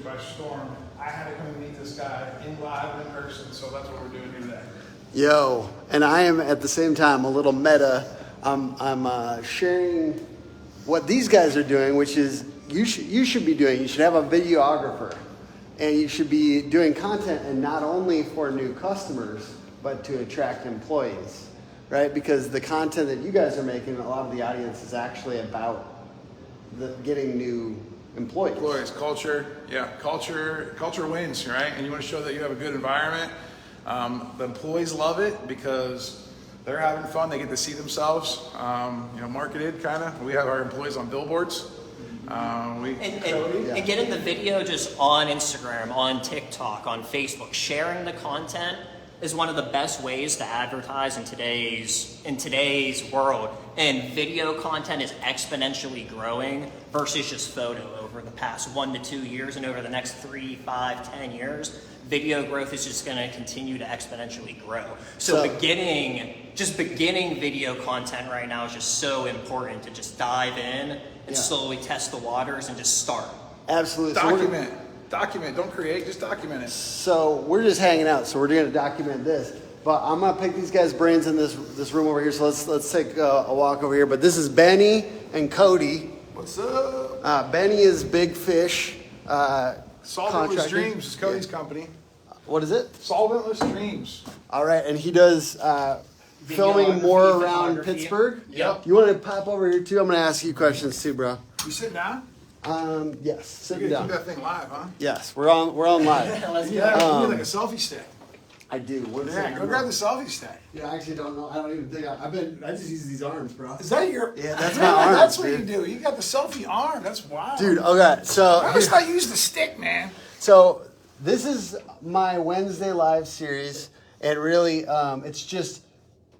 by storm. I had to come and meet this guy in live and in person, so that's what we're doing here today. Yo, and I am at the same time a little meta. I'm sharing what these guys are doing, which is you should be doing. You should have a videographer, and you should be doing content, and not only for new customers, but to attract employees, right? Because the content that you guys are making, a lot of the audience is actually about getting new employees. Culture, yeah, culture wins, right? And you want to show that you have a good environment. The employees love it because they're having fun. They get to see themselves, marketed kind of. We have our employees on billboards. And getting the video just on Instagram, on TikTok, on Facebook, sharing the content is one of the best ways to advertise in today's world. And video content is exponentially growing versus just photo over the past 1 to 2 years, and over the next 3, 5, 10 years. Video growth is just going to continue to exponentially grow. So beginning video content right now is just so important to just dive in and slowly test the waters and just start. Absolutely. Document, don't create, just document it. So we're just hanging out, so we're going to document this. But I'm going to pick these guys' brains in this room over here, so let's take a walk over here. But this is Benny and Cody. What's up? Benny is Big Fish. Solventless Dreams is Cody's company. What is it? Solventless Dreams. All right, and he does filming more around Pittsburgh. Yep. You want to pop over here too? I'm going to ask you questions too, bro. You sitting down? Yes, sitting You down. keep that thing live, huh? Yes, we're on live. You need like a selfie stick. I do. Go grab the selfie stick. Yeah, I actually don't know. I don't even think I just use these arms, bro. Is that your? Yeah, that's my arm. That's what you do. You got the selfie arm. That's wild. Dude, okay, so I must not use the stick, man. So this is my Wednesday live series, and really, it's just,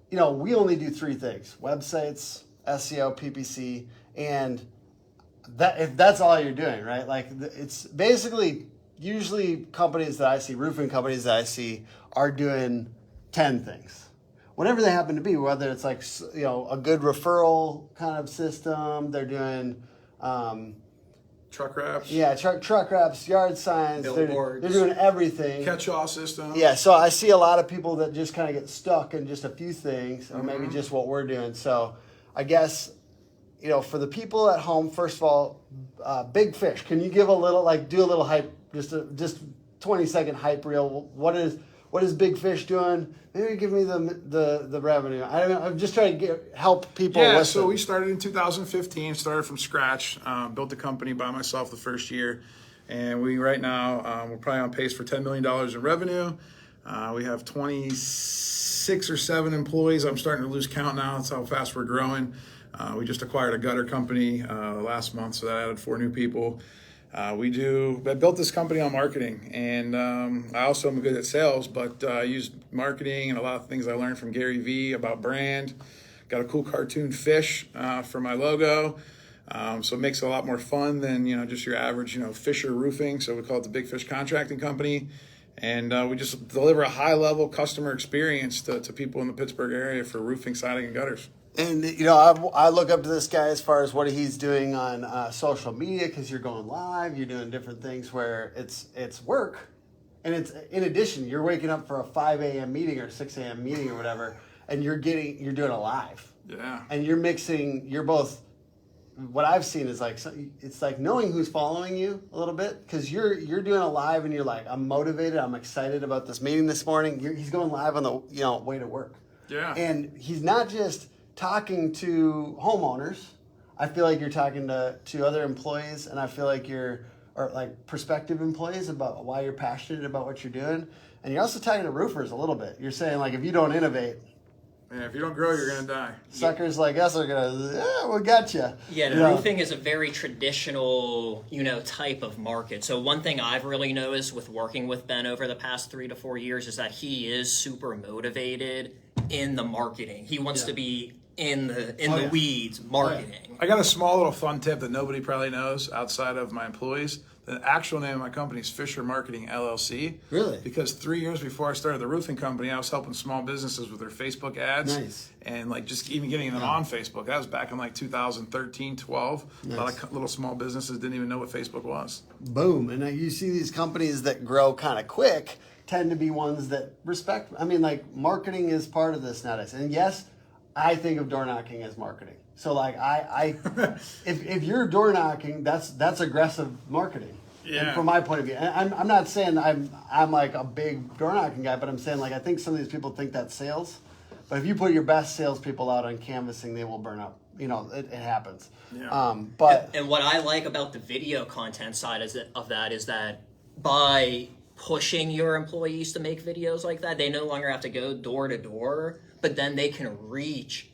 we only do 3 things: websites, SEO, PPC, and if that's all you're doing, right? Like, it's basically usually companies that I see, roofing companies that I see, are doing 10 things, whatever they happen to be. Whether it's like a good referral kind of system, they're doing. Truck wraps. Yeah, truck wraps, yard signs. Billboards. They're doing everything. Catch-all system. Yeah, so I see a lot of people that just kind of get stuck in just a few things, or maybe just what we're doing. So I guess, for the people at home, first of all, Big Fish, can you give do a little hype, just 20-second hype reel? What is Big Fish doing? Maybe give me the revenue. I'm just trying to help people. Yeah, so we started in 2015, started from scratch, built the company by myself the first year. And right now, we're probably on pace for $10 million in revenue. We have 26 or 7 employees. I'm starting to lose count now. That's how fast we're growing. We just acquired a gutter company last month, so that added 4 new people. I built this company on marketing, and I also am good at sales, but I use marketing and a lot of things I learned from Gary Vee about brand. Got a cool cartoon fish for my logo. So it makes it a lot more fun than, just your average, Fisher Roofing. So we call it the Big Fish Contracting Company. And we just deliver a high-level customer experience to people in the Pittsburgh area for roofing, siding, and gutters. And, I look up to this guy as far as what he's doing on social media, because you're going live, you're doing different things where it's work. And it's, in addition, you're waking up for a 5 a.m. meeting or 6 a.m. meeting or whatever, and you're doing it live. Yeah. And you're both, what I've seen is it's like knowing who's following you a little bit, because you're doing it live and you're like, I'm motivated, I'm excited about this meeting this morning. He's going live on the way to work. Yeah. And he's not just talking to homeowners. I feel like you're talking to other employees, and I feel like or prospective employees about why you're passionate about what you're doing. And you're also talking to roofers a little bit. You're saying, if you don't innovate, if you don't grow, you're going to die. Suckers like us are going to, we got you. Yeah, roofing is a very traditional, type of market. So one thing I've really noticed with working with Ben over the past 3 to 4 years is that he is super motivated in the marketing. He wants to be in the weeds marketing. I got a small little fun tip that nobody probably knows outside of my employees. The actual name of my company is Fisher Marketing LLC. Really? Because 3 years before I started the roofing company, I was helping small businesses with their Facebook ads. Nice. And like just even getting them on Facebook. That was back in like 2013, 12. Nice. A lot of little small businesses didn't even know what Facebook was. Boom. And you see these companies that grow kind of quick tend to be ones that respect. I mean, like marketing is part of this nowadays. And yes, I think of door knocking as marketing. So like if you're door knocking, that's aggressive marketing. Yeah. And from my point of view, and I'm not saying I'm like a big door knocking guy, but I'm saying like I think some of these people think that's sales. But if you put your best salespeople out on canvassing, they will burn up. You know, it happens. Yeah. And what I like about the video content side of that is that by pushing your employees to make videos like that, they no longer have to go door to door, but then they can reach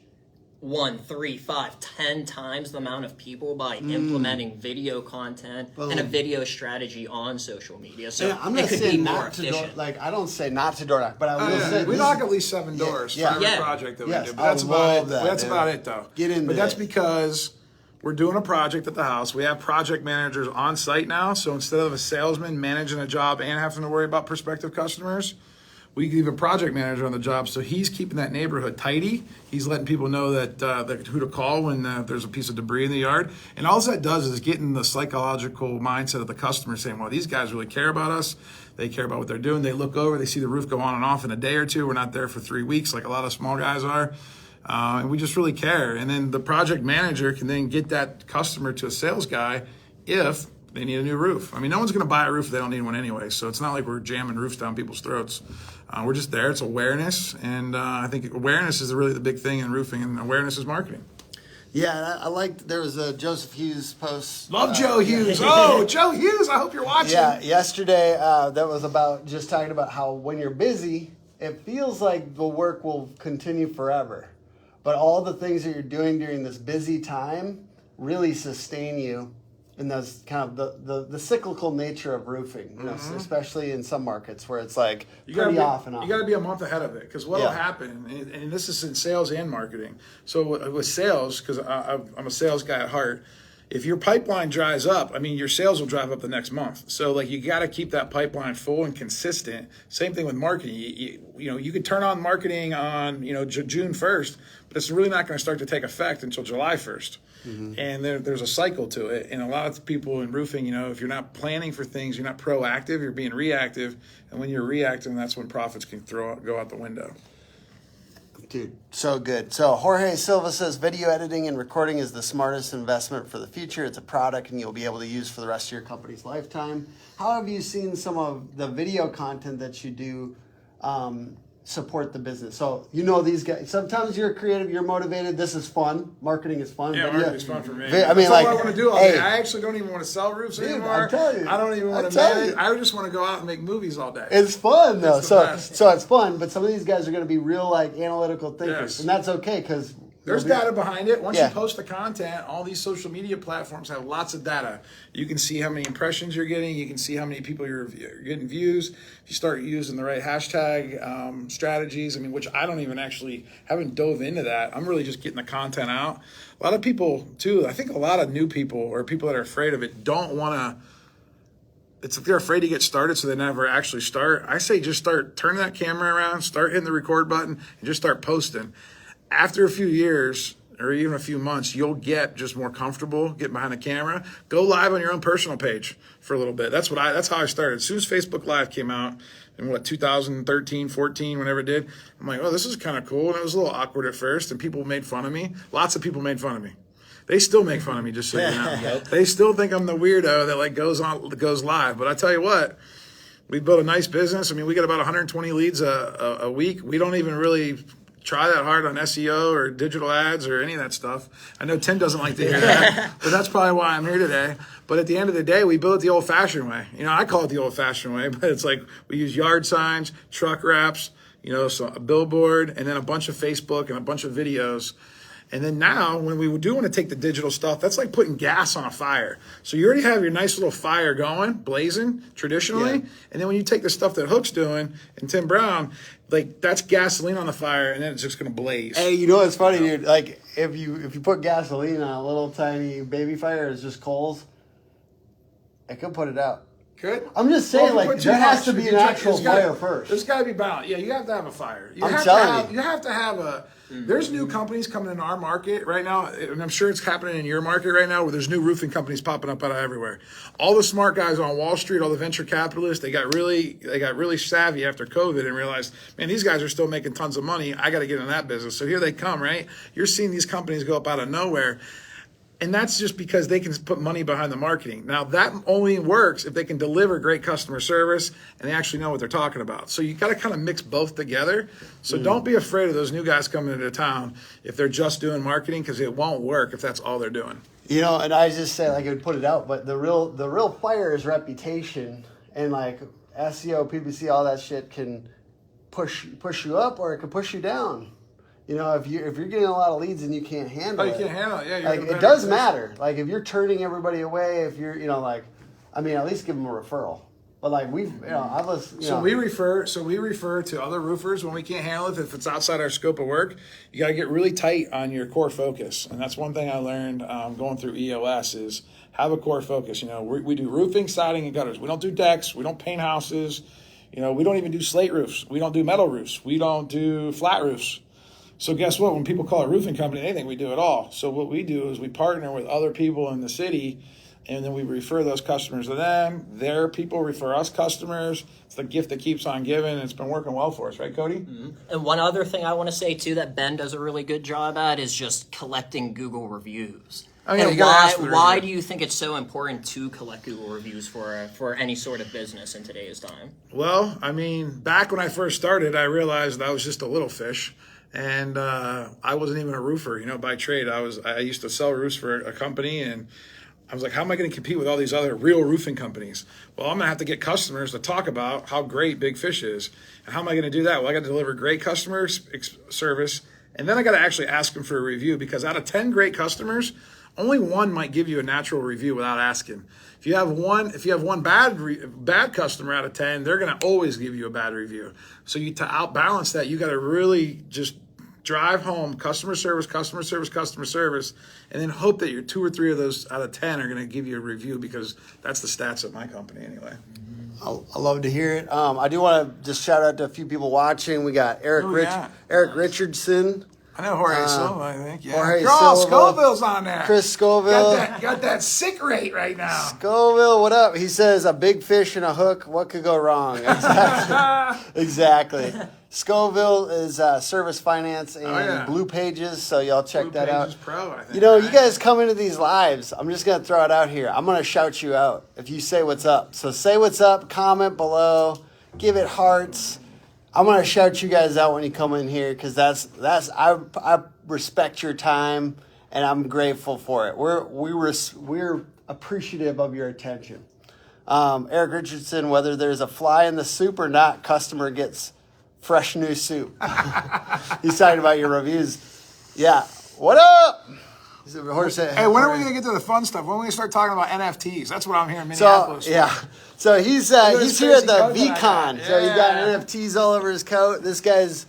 1, 3, 5, 10 times the amount of people by implementing video content and a video strategy on social media. So I'm not it could saying be more not to door, efficient. like I don't say not to door knock, but I will say we knock at least 7 doors for every Yeah. project that we Yes, do. But I that's about love it. that, That's dude. about it, though. Get into But that's it. because we're doing a project at the house. We have project managers on site now. So instead of a salesman managing a job and having to worry about prospective customers, we leave a project manager on the job. So he's keeping that neighborhood tidy. He's letting people know that who to call when there's a piece of debris in the yard. And all that does is getting the psychological mindset of the customer saying, well, these guys really care about us. They care about what they're doing. They look over, they see the roof go on and off in a day or two. We're not there for 3 weeks like a lot of small guys are. And we just really care. And then the project manager can then get that customer to a sales guy if they need a new roof. I mean, no one's going to buy a roof if they don't need one anyway. So it's not like we're jamming roofs down people's throats. We're just there. It's awareness. And I think awareness is really the big thing in roofing, and awareness is marketing. Yeah, I liked, there was a Joseph Hughes post. Love Joe Hughes. Oh, Joe Hughes, I hope you're watching. Yeah, yesterday that was about just talking about how when you're busy, it feels like the work will continue forever. But all the things that you're doing during this busy time really sustain you in those kind of the cyclical nature of roofing, you know, especially in some markets where it's like pretty off and on. You got to be a month ahead of it, because what will happen, and this is in sales and marketing. So with sales, because I'm a sales guy at heart, if your pipeline dries up, I mean, your sales will drive up the next month. So like you got to keep that pipeline full and consistent. Same thing with marketing. You could turn on marketing on June 1st, but it's really not going to start to take effect until July 1st. And there's a cycle to it. And a lot of people in roofing, if you're not planning for things, you're not proactive, you're being reactive. And when you're reactive, that's when profits can go out the window. Dude, so good. So Jorge Silva says video editing and recording is the smartest investment for the future. It's a product and you'll be able to use for the rest of your company's lifetime. How have you seen some of the video content that you do support the business? So these guys, sometimes you're creative, you're motivated. This is fun. Marketing is fun. Yeah, marketing is fun for me. I mean, that's like, all I want to do all day. I actually don't even want to sell roofs anymore. I'm telling you. I don't even want to manage. I just want to go out and make movies all day. It's fun though. It's the best. So it's fun, but some of these guys are going to be real like analytical thinkers, Yes. and that's okay because there's data behind it. Once Yeah. you post the content, all these social media platforms have lots of data. You can see how many impressions you're getting. You can see how many people you're getting views. If you start using the right hashtag strategies, which I don't even haven't dove into that. I'm really just getting the content out. A lot of people too, I think a lot of new people or people that are afraid of it don't want to. They're afraid to get started, so they never actually start. I say just start turning that camera around, start hitting the record button, and just start posting. After a few years or even a few months, you'll get just more comfortable getting behind the camera. Go live on your own personal page for a little bit. That's how I started. As soon as Facebook Live came out in 2013, 14, whenever it did, I'm like, oh, this is kind of cool. And it was a little awkward at first, and people made fun of me. Lots of people made fun of me. They still make fun of me, just so you know. They still think I'm the weirdo that goes live. But I tell you what, we built a nice business. We get about 120 leads a week. We don't even really try that hard on SEO or digital ads or any of that stuff. I know Tim doesn't like to hear that, but that's probably why I'm here today. But at the end of the day, we build it the old-fashioned way. I call it the old-fashioned way, but it's like we use yard signs, truck wraps, so a billboard, and then a bunch of Facebook and a bunch of videos. And then now, when we do want to take the digital stuff, that's like putting gas on a fire. So you already have your nice little fire going, blazing, traditionally. Yeah. And then when you take the stuff that Hook's doing and Tim Brown, like that's gasoline on the fire, and then it's just going to blaze. Hey, what's funny, dude? Like if you put gasoline on a little tiny baby fire, it's just coals. It could put it out. Good. I'm just saying, Well, like, there has to be an actual fire first. There's got to be balance. Yeah, you have to have a fire. You have to have a. There's new companies coming into our market right now, and I'm sure it's happening in your market right now, where there's new roofing companies popping up out of everywhere. All the smart guys on Wall Street, all the venture capitalists, they got really savvy after COVID and realized, man, these guys are still making tons of money. I got to get in that business. So here they come, right? You're seeing these companies go up out of nowhere. And that's just because they can put money behind the marketing. Now, that only works if they can deliver great customer service and they actually know what they're talking about. So you got to kind of mix both together. So don't be afraid of those new guys coming into town if they're just doing marketing, because it won't work if that's all they're doing. You know, and I just say, like, I would put it out, but the real fire is reputation, and like SEO, PPC, all that shit can push you up or it can push you down. You know, if you're getting a lot of leads and you can't handle it. You can't handle it. Yeah, like, it does matter. Like, if you're turning everybody away, if you're, you know, like, I mean, at least give them a referral. But like So we refer to other roofers when we can't handle it. If it's outside our scope of work, you got to get really tight on your core focus. And that's one thing I learned going through EOS is have a core focus. You know, we do roofing, siding, and gutters. We don't do decks. We don't paint houses. You know, we don't even do slate roofs. We don't do metal roofs. We don't do flat roofs. So guess what? When people call a roofing company, they think we do it all. So what we do is we partner with other people in the city, and then we refer those customers to them. Their people refer us customers. It's the gift that keeps on giving. It's been working well for us, right, Cody? Mm-hmm. And one other thing I want to say, too, that Ben does a really good job at is just collecting Google reviews. Oh, yeah, and why do you think it's so important to collect Google reviews for any sort of business in today's time? Well, I mean, back when I first started, I realized I was just a little fish. And I wasn't even a roofer, you know, by trade. I used to sell roofs for a company, and I was like, how am I going to compete with all these other real roofing companies? Well, I'm going to have to get customers to talk about how great Big Fish is. And how am I going to do that? Well, I got to deliver great customer service, and then I got to actually ask them for a review, because out of 10 great customers, only one might give you a natural review without asking. If you have one bad customer out of 10, they're going to always give you a bad review. So to outbalance that, you got to really just drive home customer service, and then hope that your 2 or 3 of those out of 10 are going to give you a review, because that's the stats at my company anyway. I love to hear it. I do want to just shout out to a few people watching. We got Eric Richardson. I know Jorge Silva, I think. Yeah. Jorge Silva. Silva. Scoville's on there. Chris Scoville. Got that sick rate right now. Scoville, what up? He says, a big fish and a hook, what could go wrong? Exactly. Scoville is Service Finance and Blue Pages, so y'all check that out. Pro, I think. You know, you guys come into these lives, I'm just going to throw it out here. I'm going to shout you out if you say what's up. So say what's up, comment below, give it hearts. I'm gonna shout you guys out when you come in here, because I respect your time and I'm grateful for it. We're appreciative of your attention. Eric Richardson, whether there's a fly in the soup or not, customer gets fresh new soup. He's talking about your reviews. Yeah. What up? Hey, when are we going to get to the fun stuff? When are we going to start talking about NFTs? That's what I'm here in Minneapolis. So he's here at the VeeCon. So he's got NFTs all over his coat. This guy's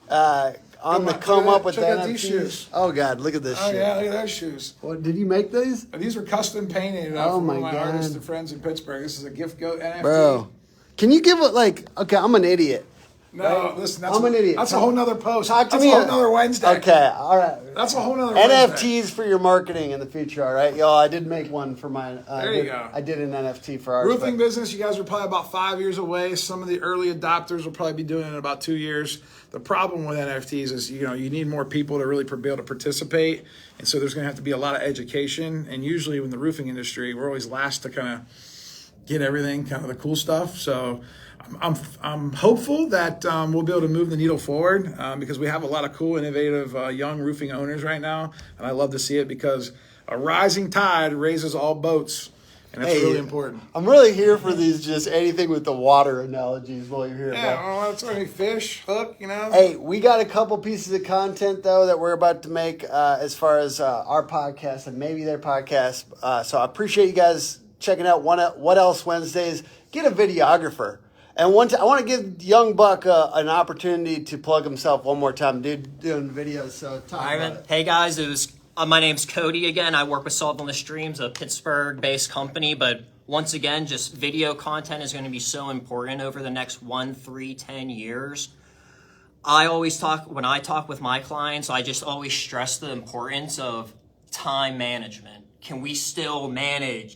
on the come up with the NFTs. These shoes. Oh God, look at this shit. Oh yeah, look at those shoes. What, did you make these? These were custom painted from one of my artists and friends in Pittsburgh. This is a gift NFT. Bro, can you give it okay, I'm an idiot. No, listen, I'm an idiot. That's a whole nother post. Talk to me. That's a whole nother Wednesday. Okay, all right. That's a whole nother NFTs Wednesday. for your marketing in the future, all right? Y'all, I did make one for mine. There you go. I did an NFT for ours. Roofing business, you guys are probably about 5 years away. Some of the early adopters will probably be doing it in about 2 years. The problem with NFTs is, you need more people to really be able to participate. And so there's going to have to be a lot of education. And usually in the roofing industry, we're always last to kind of get everything, kind of the cool stuff. So I'm hopeful that we'll be able to move the needle forward because we have a lot of cool, innovative young roofing owners right now, and I love to see it because a rising tide raises all boats, and that's really important. I'm really here for these just anything with the water analogies while you're here. Yeah, well, that's only fish, hook, Hey, we got a couple pieces of content though that we're about to make as far as our podcast and maybe their podcast. So I appreciate you guys checking out What Else Wednesdays. Get a videographer. And I want to give Young Buck an opportunity to plug himself one more time. Dude, doing videos, so talk about it. Hey guys, my name's Cody again. I work with Salt on the Streams, a Pittsburgh-based company, but once again, just video content is going to be so important over the next 1, 3, 10 years. I always talk, when I talk with my clients, I just always stress the importance of time management. Can you still manage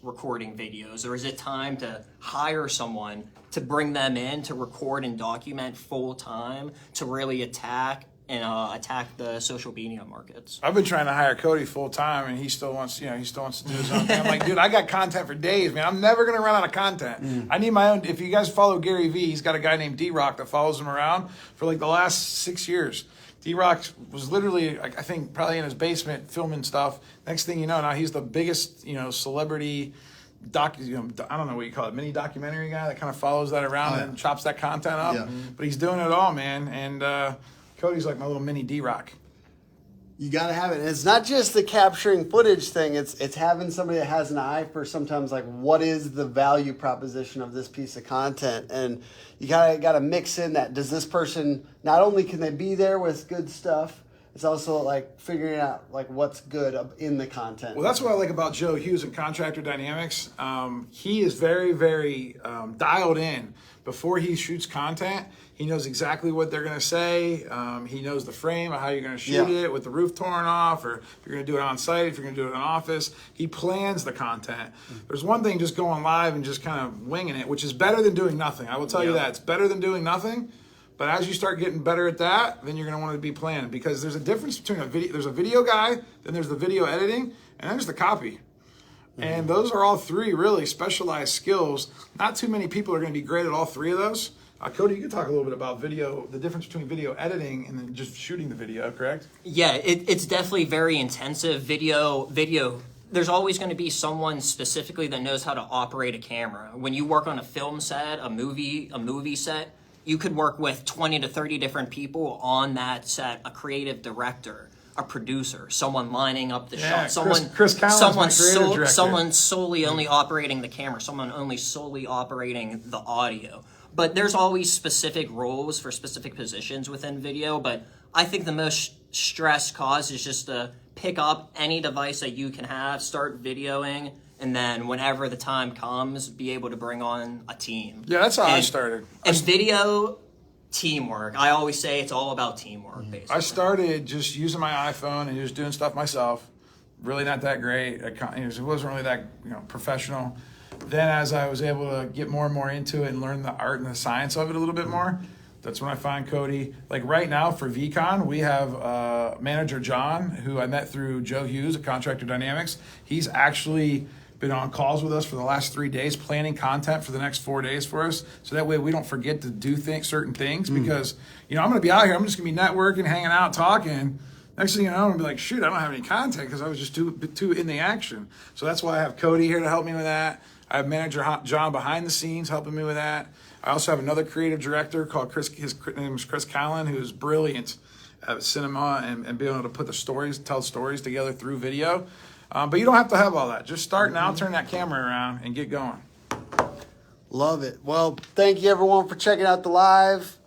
recording videos? Or is it time to hire someone to bring them in to record and document full time to really attack the social media markets? I've been trying to hire Cody full time, and he still wants to do his own thing. I'm like, dude, I got content for days, man. I'm never gonna run out of content. I need my own. If you guys follow Gary Vee, he's got a guy named D-Rock that follows him around for like the last 6 years. D-Rock was literally, I think, probably in his basement filming stuff. Next thing you know, now he's the biggest, celebrity I don't know what you call it, mini documentary guy that kind of follows that around and chops that content up. Yeah. But he's doing it all, man. And Cody's like my little mini D-Rock. You got to have it. And it's not just the capturing footage thing. It's having somebody that has an eye for sometimes like what is the value proposition of this piece of content, and you got to mix in that. Does this person, not only can they be there with good stuff, it's also like figuring out like what's good in the content. Well, that's what I like about Joe Hughes and Contractor Dynamics. He is very, very dialed in. Before he shoots content, he knows exactly what they're going to say. He knows the frame of how you're going to shoot it with the roof torn off, or if you're going to do it on site, if you're going to do it in an office. He plans the content. There's one thing just going live and just kind of winging it, which is better than doing nothing. I will tell you that. It's better than doing nothing. But as you start getting better at that, then you're going to want to be planning, because there's a difference between there's a video guy, then there's the video editing, and then there's the copy. And those are all three really specialized skills. Not too many people are going to be great at all three of those. Cody, you can talk a little bit about video, the difference between video editing and then just shooting the video, correct? Yeah, it's definitely very intensive. Video, there's always going to be someone specifically that knows how to operate a camera. When you work on a film set, a movie set, you could work with 20 to 30 different people on that set, a creative director, a producer, someone lining up the shot, Chris Callen's someone solely only operating the camera, someone only solely operating the audio. But there's always specific roles for specific positions within video. But I think the most stress caused is just to pick up any device that you can have, start videoing, and then whenever the time comes, be able to bring on a team. Yeah, that's how I started. And video, teamwork. I always say it's all about teamwork, basically. I started just using my iPhone and just doing stuff myself. Really not that great. It wasn't really that professional. Then as I was able to get more and more into it and learn the art and the science of it a little bit more, that's when I find Cody. Like right now for VeeCon, we have manager John, who I met through Joe Hughes at Contractor Dynamics. He's actually been on calls with us for the last 3 days, planning content for the next 4 days for us. So that way we don't forget to do certain things, because, I'm going to be out here. I'm just going to be networking, hanging out, talking. Next thing you know, I'm going to be like, shoot, I don't have any content because I was just too in the action. So that's why I have Cody here to help me with that. I have manager John behind the scenes helping me with that. I also have another creative director called Chris. His name is Chris Callen, who is brilliant at cinema and being able to put tell stories together through video. But you don't have to have all that. Just start now, turn that camera around, and get going. Love it. Well, thank you everyone for checking out the live.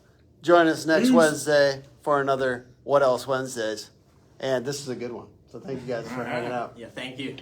Join us next Wednesday for another What Else Wednesdays. And this is a good one. So thank you guys for hanging out. Yeah, thank you.